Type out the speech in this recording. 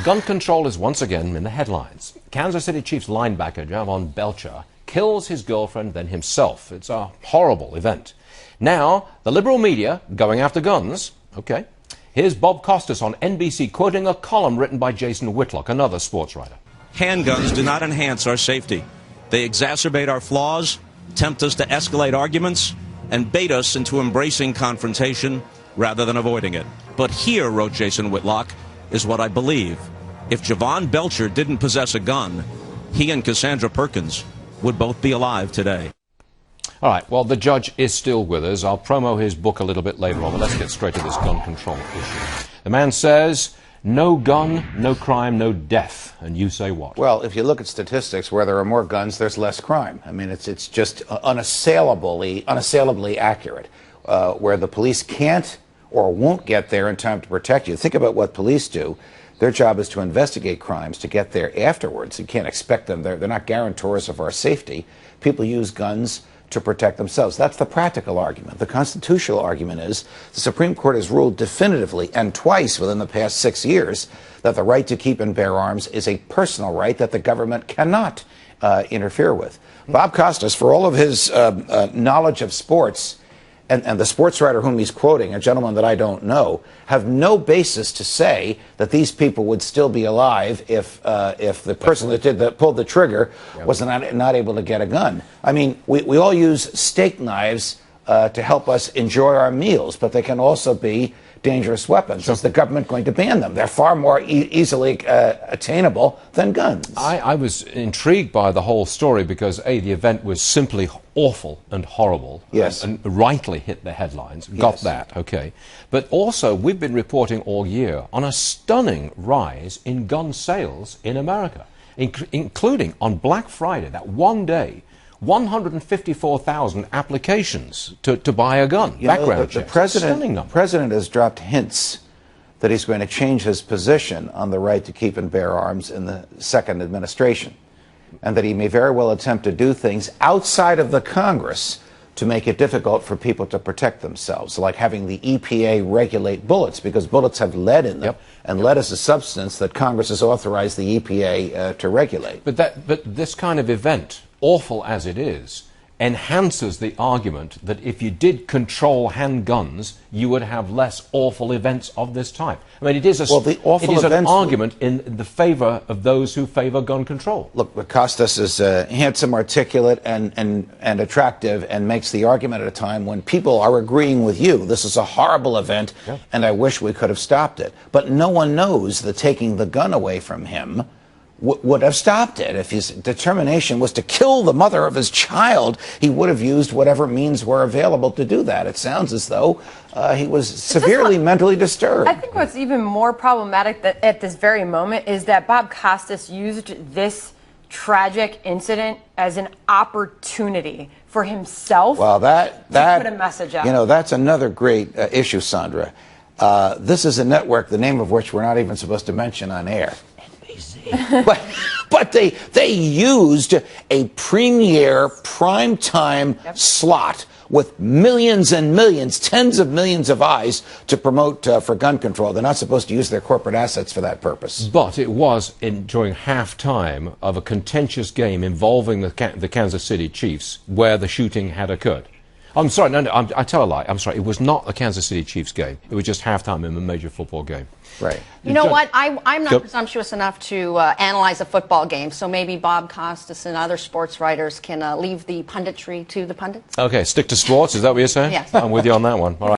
Gun control is once again in the headlines. Kansas City Chiefs linebacker Jovan Belcher kills his girlfriend, then himself. It's a horrible event. Now, the liberal media going after guns. Okay. Here's Bob Costas on NBC quoting a column written by Jason Whitlock, another sports writer. Handguns do not enhance our safety. They exacerbate our flaws, tempt us to escalate arguments, and bait us into embracing confrontation rather than avoiding it. But here, wrote Jason Whitlock, is what I believe. If Jovan Belcher didn't possess a gun, he and Cassandra Perkins would both be alive today. All right, well, the judge is still with us. I'll promo his book a little bit later on, but let's get straight to this gun control issue. The man says, no gun, no crime, no death. And you say what? Well, if you look at statistics, where there are more guns, there's less crime. I mean, it's just unassailably accurate. Where the police can't or won't get there in time to protect you. Think about what police do. Their job is to investigate crimes, to get there afterwards. You can't expect them. They're not guarantors of our safety. People use guns to protect themselves. That's the practical argument. The constitutional argument is the Supreme Court has ruled definitively and twice within the past 6 years that the right to keep and bear arms is a personal right that the government cannot interfere with. Bob Costas, for all of his knowledge of sports, and the sports writer whom he's quoting, a gentleman that I don't know, have no basis to say that these people would still be alive if the person that pulled the trigger was not able to get a gun. I mean, we all use steak knives to help us enjoy our meals, but they can also be dangerous weapons. Is the government going to ban them? They're far more easily attainable than guns. I was intrigued by the whole story because, A, the event was simply awful and horrible. Yes. And rightly hit the headlines. Got that, okay. But also, we've been reporting all year on a stunning rise in gun sales in America, including on Black Friday, that one day, 154,000 applications to buy a gun. Background checks. The president has dropped hints that he's going to change his position on the right to keep and bear arms in the second administration, and that he may very well attempt to do things outside of the Congress to make it difficult for people to protect themselves, like having the EPA regulate bullets, because bullets have lead in them, and lead is a substance that Congress has authorized the EPA to regulate. But this kind of event, awful as it is, enhances the argument that if you did control handguns, you would have less awful events of this type. I mean, it is an argument in the favor of those who favor gun control. Look, Costas is handsome, articulate, and attractive, and makes the argument at a time when people are agreeing with you. This is a horrible event, and I wish we could have stopped it. But no one knows that taking the gun away from him would have stopped it. If his determination was to kill the mother of his child, he would have used whatever means were available to do that. It sounds as though he was severely mentally disturbed. I think what's even more problematic at this very moment is that Bob Costas used this tragic incident as an opportunity for himself to put a message out. You know, that's another great issue, Sandra. This is a network, the name of which we're not even supposed to mention on air. but they used a premier primetime slot with millions and millions, tens of millions of eyes to promote for gun control. They're not supposed to use their corporate assets for that purpose. But it was during halftime of a contentious game involving the Kansas City Chiefs where the shooting had occurred. I'm sorry, no, I tell a lie. I'm sorry, it was not a Kansas City Chiefs game. It was just halftime in a major football game. Right. You know what? I'm not presumptuous enough to analyze a football game, so maybe Bob Costas and other sports writers can leave the punditry to the pundits. Okay, stick to sports. Is that what you're saying? Yes. I'm with you on that one. All right.